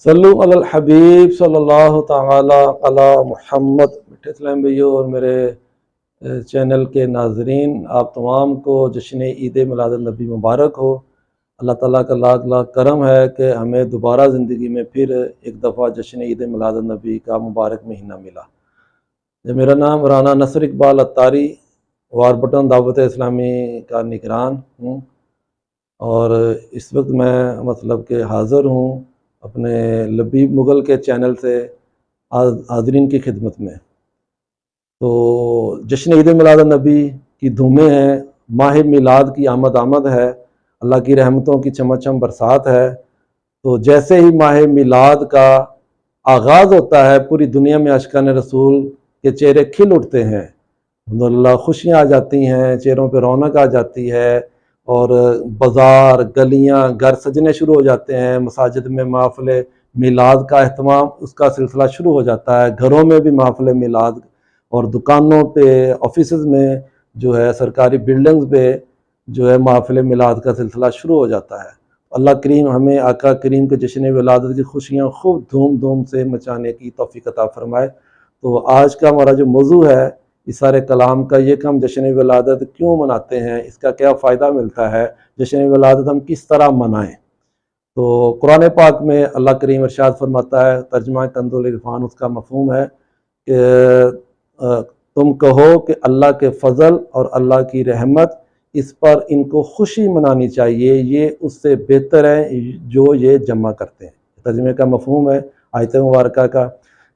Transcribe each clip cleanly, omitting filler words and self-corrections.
صلو علی الحبیب صلی اللہ تعالی علی محمد۔ میٹھے اسلام بھائیوں اور میرے چینل کے ناظرین، آپ تمام کو جشن عید میلاد النبی مبارک ہو۔ اللہ تعالیٰ کا لاکھ لاکھ کرم ہے کہ ہمیں دوبارہ زندگی میں پھر ایک دفعہ جشن عید میلاد النبی کا مبارک مہینہ ملا۔ میرا نام رانا نصر اقبال اتاری، واربٹن دعوت اسلامی کا نگران ہوں، اور اس وقت میں کہ حاضر ہوں اپنے لبیب مغل کے چینل سے حاضرین کی خدمت میں۔ تو جشن عید میلاد النبی کی دھومیں ہیں، ماہ میلاد کی آمد ہے، اللہ کی رحمتوں کی چمچم برسات ہے۔ تو جیسے ہی ماہ میلاد کا آغاز ہوتا ہے، پوری دنیا میں عاشقان رسول کے چہرے کھل اٹھتے ہیں، الحمدللہ خوشیاں آ جاتی ہیں، چہروں پہ رونق آ جاتی ہے، اور بازار گلیاں گھر سجنے شروع ہو جاتے ہیں، مساجد میں محفل میلاد کا اہتمام، اس کا سلسلہ شروع ہو جاتا ہے، گھروں میں بھی محفل میلاد، اور دکانوں پہ، آفیسز میں سرکاری بلڈنگز پہ محفل میلاد کا سلسلہ شروع ہو جاتا ہے۔ اللہ کریم ہمیں آقا کریم کے جشن ولادت کی خوشیاں خوب دھوم دھوم سے مچانے کی توفیق عطا فرمائے۔ تو آج کا ہمارا جو موضوع ہے اس سارے کلام کا، یہ کہ ہم جشن ولادت کیوں مناتے ہیں، اس کا کیا فائدہ ملتا ہے، جشن ولادت ہم کس طرح منائیں۔ تو قرآن پاک میں اللہ کریم ارشاد فرماتا ہے، ترجمہ کنز العرفان اس کا مفہوم ہے کہ تم کہو کہ اللہ کے فضل اور اللہ کی رحمت، اس پر ان کو خوشی منانی چاہیے، یہ اس سے بہتر ہے جو یہ جمع کرتے ہیں۔ ترجمے کا مفہوم ہے آیت مبارکہ کا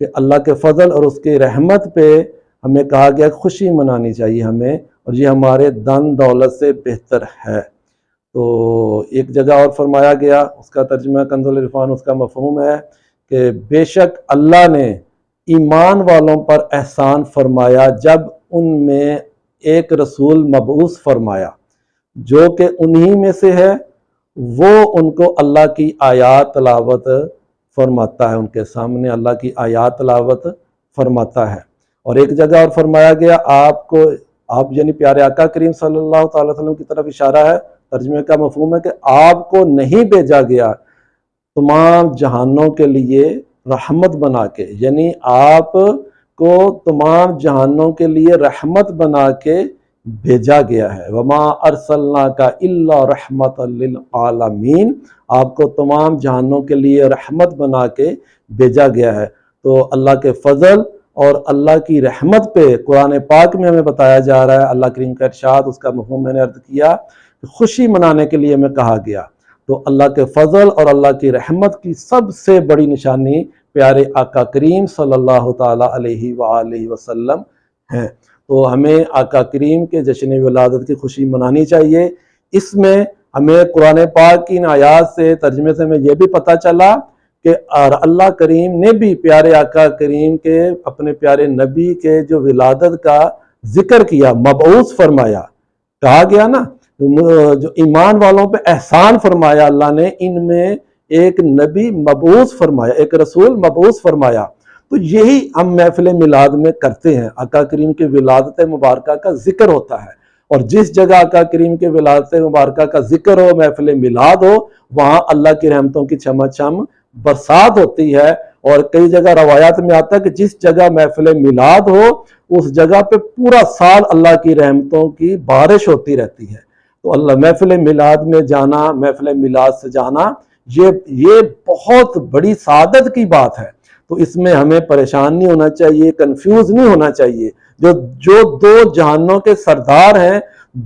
کہ اللہ کے فضل اور اس کی رحمت پہ ہمیں کہا گیا خوشی منانی چاہیے ہمیں، اور یہ ہمارے دن دولت سے بہتر ہے۔ تو ایک جگہ اور فرمایا گیا، اس کا ترجمہ کنز العرفان اس کا مفہوم ہے کہ بے شک اللہ نے ایمان والوں پر احسان فرمایا جب ان میں ایک رسول مبعوث فرمایا جو کہ انہی میں سے ہے، وہ ان کو اللہ کی آیات تلاوت فرماتا ہے، ان کے سامنے اللہ کی آیات تلاوت فرماتا ہے۔ اور ایک جگہ اور فرمایا گیا، آپ یعنی پیارے آقا کریم صلی اللہ تعالی وسلم کی طرف اشارہ ہے، ترجمے کا مفہوم ہے کہ آپ کو نہیں بھیجا گیا تمام جہانوں کے لیے رحمت بنا کے، یعنی آپ کو تمام جہانوں کے لیے رحمت بنا کے بھیجا گیا ہے۔ وما ارسلناک الا رحمت للعالمین، آپ کو تمام جہانوں کے لیے رحمت بنا کے بھیجا گیا ہے۔ تو اللہ کے فضل اور اللہ کی رحمت پہ قرآن پاک میں ہمیں بتایا جا رہا ہے، اللہ کریم کا ارشاد اس کا مفہوم میں نے عرض کیا، خوشی منانے کے لیے ہمیں کہا گیا۔ تو اللہ کے فضل اور اللہ کی رحمت کی سب سے بڑی نشانی پیارے آقا کریم صلی اللہ تعالی علیہ وآلہ وسلم ہے۔ تو ہمیں آقا کریم کے جشن ولادت کی خوشی منانی چاہیے۔ اس میں ہمیں قرآن پاک کی ان آیات سے، ترجمے سے ہمیں یہ بھی پتہ چلا کہ اللہ کریم نے بھی پیارے آقا کریم کے، اپنے پیارے نبی کے جو ولادت کا ذکر کیا، مبعوث فرمایا، کہا گیا نا، جو ایمان والوں پہ احسان فرمایا اللہ نے، ان میں ایک نبی مبعوث فرمایا، ایک رسول مبعوث فرمایا۔ تو یہی ہم محفل میلاد میں کرتے ہیں، آقا کریم کے ولادت مبارکہ کا ذکر ہوتا ہے، اور جس جگہ آقا کریم کے ولادت مبارکہ کا ذکر ہو، محفل میلاد ہو، وہاں اللہ کی رحمتوں کی چمچم برسات ہوتی ہے۔ اور کئی جگہ روایات میں آتا ہے کہ جس جگہ محفل میلاد ہو اس جگہ پہ پورا سال اللہ کی رحمتوں کی بارش ہوتی رہتی ہے۔ تو اللہ محفل میلاد میں جانا، محفل میلاد سے جانا، یہ بہت بڑی سعادت کی بات ہے۔ تو اس میں ہمیں پریشان نہیں ہونا چاہیے، کنفیوز نہیں ہونا چاہیے۔ جو دو جہانوں کے سردار ہیں،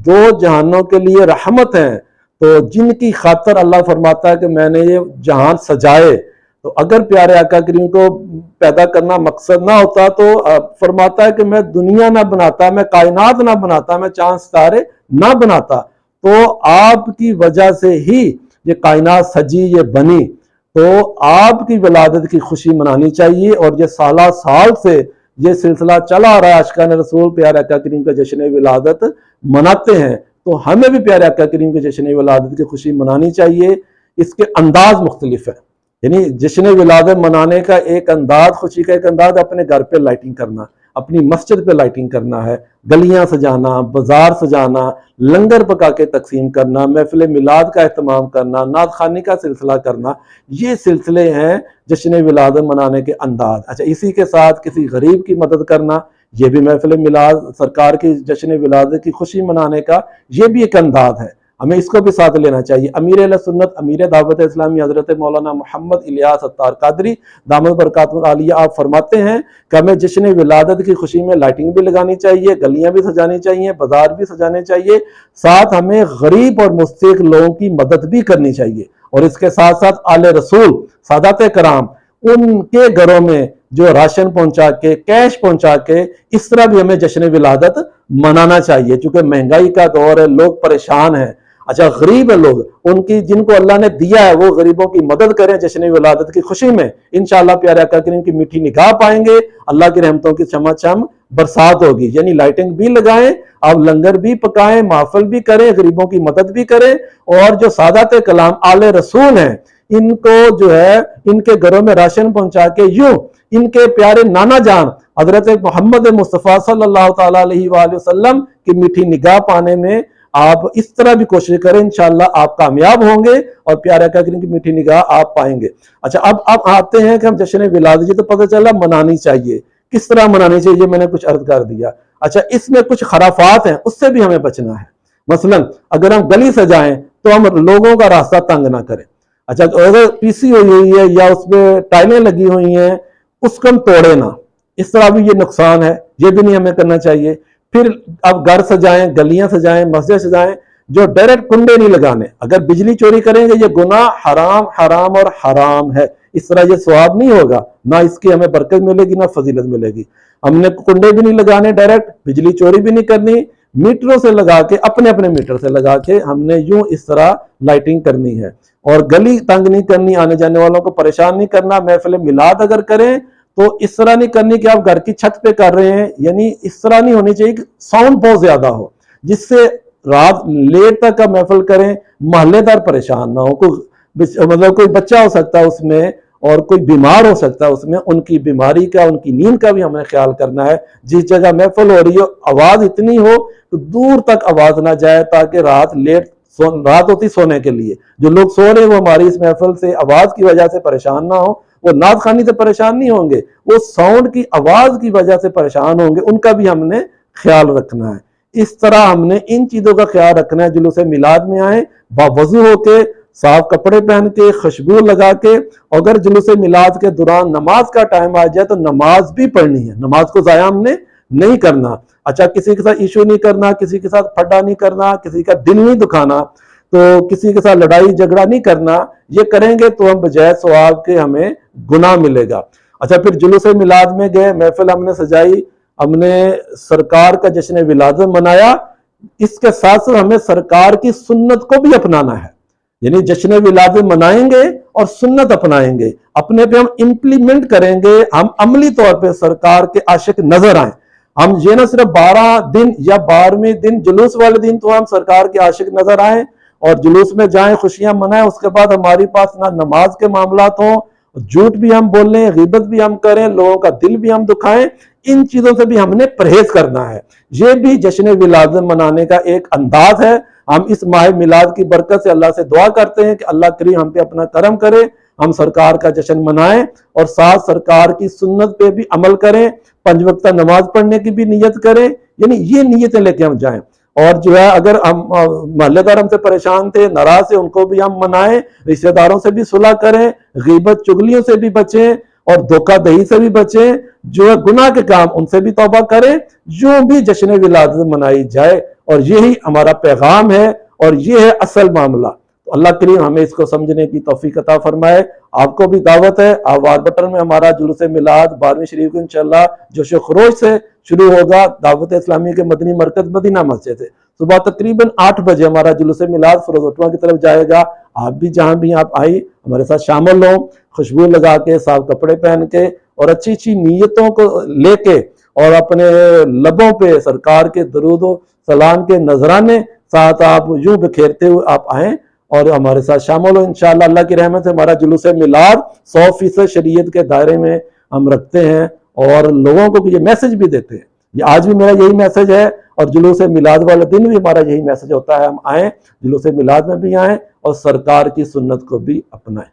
دو جہانوں کے لیے رحمت ہیں، تو جن کی خاطر اللہ فرماتا ہے کہ میں نے یہ جہان سجائے، تو اگر پیارے آقا کریم کو پیدا کرنا مقصد نہ ہوتا تو فرماتا ہے کہ میں دنیا نہ بناتا، میں کائنات نہ بناتا، میں چاند ستارے نہ بناتا۔ تو آپ کی وجہ سے ہی یہ کائنات سجی، یہ بنی، تو آپ کی ولادت کی خوشی منانی چاہیے۔ اور یہ سالہ سال سے یہ سلسلہ چلا آ رہا ہے، عاشقان رسول پیارے آقا کریم کا جشن ولادت مناتے ہیں، تو ہمیں بھی پیارے آقا کریم کے جشن ولادت کی خوشی منانی چاہیے۔ اس کے انداز مختلف ہیں، یعنی جشن ولادت منانے کا ایک انداز، خوشی کا ایک انداز اپنے گھر پہ لائٹنگ کرنا، اپنی مسجد پہ لائٹنگ کرنا ہے، گلیاں سجانا، بازار سجانا، لنگر پکا کے تقسیم کرنا، محفل میلاد کا اہتمام کرنا، نعت خوانی کا سلسلہ کرنا، یہ سلسلے ہیں جشن ولادت منانے کے انداز۔ اچھا، اسی کے ساتھ کسی غریب کی مدد کرنا، یہ بھی محفل میلاد، سرکار کی جشن ولادت کی خوشی منانے کا یہ بھی ایک انداز ہے، ہمیں اس کو بھی ساتھ لینا چاہیے۔ امیر اہل سنت، امیر دعوت اسلامی حضرت مولانا محمد الیاس اتار قادری دامت برکاتہ العالیہ آپ فرماتے ہیں کہ ہمیں جشن ولادت کی خوشی میں لائٹنگ بھی لگانی چاہیے، گلیاں بھی سجانی چاہیے، بازار بھی سجانے چاہیے، ساتھ ہمیں غریب اور مستحق لوگوں کی مدد بھی کرنی چاہیے، اور اس کے ساتھ ساتھ آل رسول سادات کرام ان کے گھروں میں جو راشن پہنچا کے، کیش پہنچا کے، اس طرح بھی ہمیں جشن ولادت منانا چاہیے، چونکہ مہنگائی کا دور ہے، لوگ پریشان ہیں۔ اچھا، غریب لوگ، ان کی جن کو اللہ نے دیا ہے وہ غریبوں کی مدد کریں جشن ولادت کی خوشی میں، انشاءاللہ پیارے آقا کریم کی میٹھی نگاہ پائیں گے، اللہ کی رحمتوں کی چماچم برسات ہوگی۔ یعنی لائٹنگ بھی لگائیں، آپ لنگر بھی پکائیں، محفل بھی کریں، غریبوں کی مدد بھی کریں، اور جو سادات کلام آل رسول ہیں ان کو جو ہے ان کے گھروں میں راشن پہنچا کے، یوں ان کے پیارے نانا جان حضرت محمد مصطفیٰ صلی اللہ تعالیٰ علیہ وآلہ وسلم کی میٹھی نگاہ پانے میں آپ اس طرح بھی کوشش کریں، انشاءاللہ آپ کامیاب ہوں گے اور پیارے آقا کریم کی میٹھی نگاہ آپ پائیں گے۔ اچھا، اب آتے ہیں کہ ہم جشن ولادت، یہ تو پتہ چلا منانی چاہیے، کس طرح منانی چاہیے میں نے کچھ عرض کر دیا۔ اچھا، اس میں کچھ خرافات ہیں، اس سے بھی ہمیں بچنا ہے۔ مثلا اگر ہم گلی سجائیں تو ہم لوگوں کا راستہ تنگ نہ کریں۔ اچھا، اگر پیسی ہوئی ہے یا اس میں ٹائلیں لگی ہوئی ہیں اس کو ہم توڑے نہ، اس طرح بھی یہ نقصان ہے، یہ بھی نہیں ہمیں کرنا چاہیے۔ پھر اب گھر سجائیں، گلیاں سجائیں، مسجد سجائیں، جو ڈائریکٹ کنڈے نہیں لگانے، اگر بجلی چوری کریں گے یہ گناہ حرام حرام اور حرام ہے، اس طرح یہ ثواب نہیں ہوگا، نہ اس کی ہمیں برکت ملے گی نہ فضیلت ملے گی۔ ہم نے کنڈے بھی نہیں لگانے ڈائریکٹ، بجلی چوری بھی نہیں کرنی، میٹروں سے لگا کے، اپنے اپنے میٹر سے لگا کے ہم نے یوں اس طرح لائٹنگ کرنی ہے، اور گلی تنگ نہیں کرنی، آنے جانے والوں کو پریشان نہیں کرنا۔ محفل میلاد اگر کریں تو اس طرح نہیں کرنی کہ آپ گھر کی چھت پہ کر رہے ہیں، یعنی اس طرح نہیں ہونی چاہیے کہ ساؤنڈ بہت زیادہ ہو جس سے رات لیٹ تک کا محفل کریں، محلے دار پریشان نہ ہو، مطلب کوئی بچہ ہو سکتا ہے اس میں اور کوئی بیمار ہو سکتا ہے اس میں، ان کی بیماری کا، ان کی نیند کا بھی ہمیں خیال کرنا ہے۔ جس جگہ محفل ہو رہی ہو آواز اتنی ہو کہ دور تک آواز نہ جائے، تاکہ رات ہوتی سونے کے لیے، جو لوگ سو رہے ہیں وہ ہماری اس محفل سے آواز کی وجہ سے پریشان نہ ہو، وہ نعت خوانی سے پریشان نہیں ہوں گے، وہ ساؤنڈ کی آواز کی وجہ سے پریشان ہوں گے، ان کا بھی ہم نے خیال رکھنا ہے۔ اس طرح ہم نے ان چیزوں کا خیال رکھنا ہے۔ جلوس میلاد میں آئیں باوضو ہو کے، صاف کپڑے پہن کے، خوشبو لگا کے، اگر جلوس میلاد کے دوران نماز کا ٹائم آ جائے تو نماز بھی پڑھنی ہے، نماز کو ضائع ہم نے نہیں کرنا۔ اچھا، کسی کے ساتھ ایشو نہیں کرنا، کسی کے ساتھ پھڈا نہیں کرنا، کسی کا دل نہیں دکھانا، تو کسی کے ساتھ لڑائی جھگڑا نہیں کرنا، یہ کریں گے تو ہم بجائے ثواب کے ہمیں گناہ ملے گا۔ اچھا، پھر جلوس میلاد میں گئے، محفل ہم نے سجائی، ہم نے سرکار کا جشن ولادت منایا، اس کے ساتھ ساتھ ہمیں سرکار کی سنت کو بھی اپنانا ہے، یعنی جشن ولادت منائیں گے اور سنت اپنائیں گے، اپنے پہ ہم امپلیمنٹ کریں گے، ہم عملی طور پہ سرکار کے عاشق نظر آئیں۔ ہم یہ نہ صرف 12 دن یا 12ویں دن جلوس والے دن تو ہم سرکار کے عاشق نظر آئیں اور جلوس میں جائیں، خوشیاں منائیں، اس کے بعد ہماری پاس نہ نماز کے معاملات ہوں، جھوٹ بھی ہم بولیں، غیبت بھی ہم کریں، لوگوں کا دل بھی ہم دکھائیں، ان چیزوں سے بھی ہم نے پرہیز کرنا ہے۔ یہ بھی جشن ولادت منانے کا ایک انداز ہے۔ ہم اس ماہ میلاد کی برکت سے اللہ سے دعا کرتے ہیں کہ اللہ کریم ہم پہ اپنا کرم کرے، ہم سرکار کا جشن منائیں اور ساتھ سرکار کی سنت پہ بھی عمل کریں، 5 وقتہ نماز پڑھنے کی بھی نیت کریں، یعنی یہ نیتیں لے کے ہم جائیں۔ اور جو ہے اگر ہم محلے دار ہم سے پریشان تھے، ناراض تھے، ان کو بھی ہم منائیں، رشتہ داروں سے بھی صلح کریں، غیبت چغلیوں سے بھی بچیں اور دھوکہ دہی سے بھی بچیں، جو ہے گناہ کے کام ان سے بھی توبہ کریں، جو بھی جشن ولادت منائی جائے، اور یہی ہمارا پیغام ہے اور یہ ہے اصل معاملہ۔ تو اللہ کریم ہمیں اس کو سمجھنے کی توفیق عطا فرمائے۔ آپ کو بھی دعوت ہے، آواز بٹن میں ہمارا جلوس میلاد 12ویں شریف کو انشاءاللہ جوش و خروش سے شروع ہوگا، دعوت اسلامی کے مدنی مرکز مدینہ مسجد سے صبح تقریباً 8 بجے ہمارا جلوس میلاد فروز اٹھواں کی طرف جائے گا۔ آپ بھی جہاں بھی آپ آئی ہمارے ساتھ شامل ہوں، خوشبو لگا کے، صاف کپڑے پہن کے اور اچھی اچھی نیتوں کو لے کے، اور اپنے لبوں پہ سرکار کے درود و سلام کے نذرانے ساتھ آپ یوں بکھیرتے ہوئے آپ آئیں اور ہمارے ساتھ شامل ہو۔ انشاءاللہ اللہ کی رحمت سے ہمارا جلوس میلاد 100% شریعت کے دائرے میں ہم رکھتے ہیں اور لوگوں کو بھی یہ میسج بھی دیتے ہیں یہ آج بھی میرا یہی میسج ہے، اور جلوس میلاد والا دن بھی ہمارا یہی میسج ہوتا ہے، ہم آئیں، جلوس میلاد میں بھی آئیں اور سرکار کی سنت کو بھی اپنائیں۔